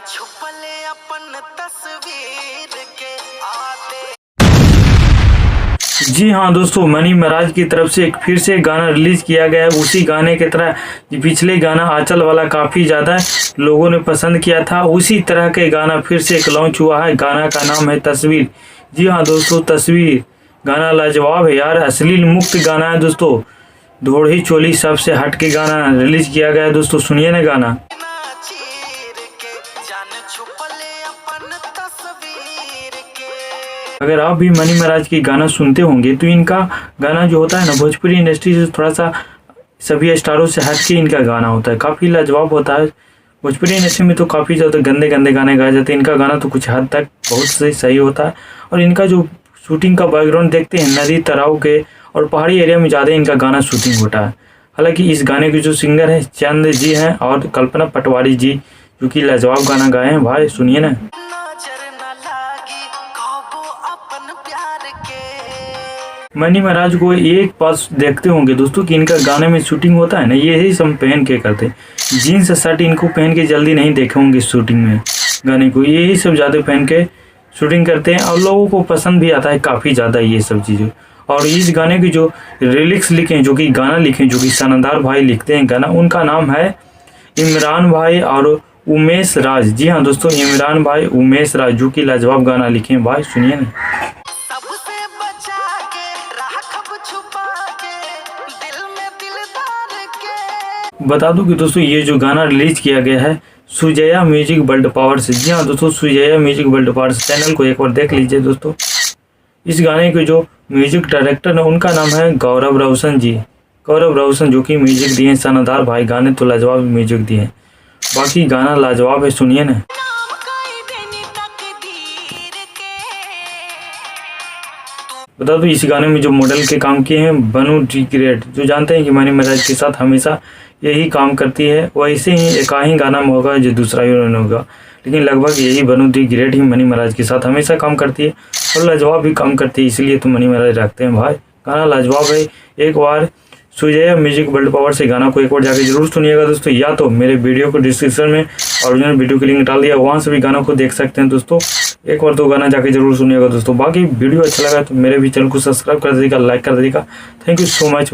छुपले अपन तस्वीर के आते। जी हाँ दोस्तों, मनी महाराज की तरफ से एक फिर से गाना रिलीज किया गया है। उसी गाने की तरह पिछले गाना आंचल वाला काफ़ी ज़्यादा लोगों ने पसंद किया था, उसी तरह के गाना फिर से एक लॉन्च हुआ है। गाना का नाम है तस्वीर। जी हाँ दोस्तों, तस्वीर गाना लाजवाब है यार, अश्लील मुक्त गाना है दोस्तों। धोड़ी चोली सबसे हट के गाना रिलीज किया गया है दोस्तों, सुनिए ना गाना। अगर आप भी मनी महाराज की गाना सुनते होंगे तो इनका गाना जो होता है ना, भोजपुरी इंडस्ट्री से थोड़ा सा सभी स्टारों से हट के इनका गाना होता है, काफ़ी लाजवाब होता है। भोजपुरी इंडस्ट्री में तो काफ़ी ज़्यादा गंदे गंदे गाने गाए जाते हैं, इनका गाना तो कुछ हद तक बहुत सही होता है। और इनका जो शूटिंग का बैकग्राउंड देखते हैं, नदी तालाब के और पहाड़ी एरिया में ज़्यादा इनका गाना शूटिंग होता है। हालांकि इस गाने के जो सिंगर हैं चंद जी हैं और कल्पना पटवारी जी, जो कि लाजवाब गाना गाए हैं। भाई सुनिए ना। मनी महाराज को एक बात देखते होंगे दोस्तों कि इनका गाने में शूटिंग होता है ना, यही सब पहन के करते हैं। जीन्स शर्ट इनको पहन के जल्दी नहीं देखे होंगे शूटिंग में, गाने को यही सब ज़्यादा पहन के शूटिंग करते हैं और लोगों को पसंद भी आता है काफ़ी ज़्यादा ये सब चीज़ें। और इस गाने की जो लिरिक्स लिखे हैं, जो कि गाना लिखे हैं, जो कि शानदार भाई लिखते हैं गाना, उनका नाम है इमरान भाई और उमेश राज। जी हाँ दोस्तों, इमरान भाई उमेश राज, जो कि लाजवाब गाना लिखे हैं। भाई सुनिए ना। बता दूं कि दोस्तों ये जो गाना रिलीज किया गया है सुजया म्यूजिक वर्ल्ड पावर से। जी हाँ दोस्तों, सुजया म्यूजिक वर्ल्ड पावर से चैनल को एक बार देख लीजिए दोस्तों। इस गाने के जो म्यूजिक डायरेक्टर है उनका नाम है गौरव रोशन जी। गौरव रोशन जो कि म्यूजिक दिए हैं शानदार भाई, गाने तो लाजवाब म्यूजिक दिए हैं। बाकी गाना लाजवाब है, सुनिए ना। बता दो इस गाने में जो मॉडल के काम किए हैं बनू डी ग्रेट, जो जानते हैं कि मनी महाराज के साथ हमेशा यही काम करती है, वैसे ही एक ही गाना में होगा जो दूसरा हीरोइन होगा, लेकिन लगभग यही बनू डी ग्रेट ही मनी महाराज के साथ हमेशा काम करती है और लाजवाब भी काम करती है, इसलिए तो मनी महाराज रखते हैं। भाई गाना लाजवाब है। एक बार सुजया म्यूजिक वर्ल्ड पावर से गाना को एक बार जाके जरूर सुनिएगा दोस्तों, या तो मेरे वीडियो को डिस्क्रिप्शन में ओरिजिनल वीडियो की लिंक डाल दिया, वहाँ से भी गाना को देख सकते हैं दोस्तों। एक बार तो गाना जाके जरूर सुनिएगा दोस्तों। बाकी वीडियो अच्छा लगा तो मेरे भी चैनल को सब्सक्राइब कर दीजिएगा, लाइक कर दीजिएगा। Thank you so much.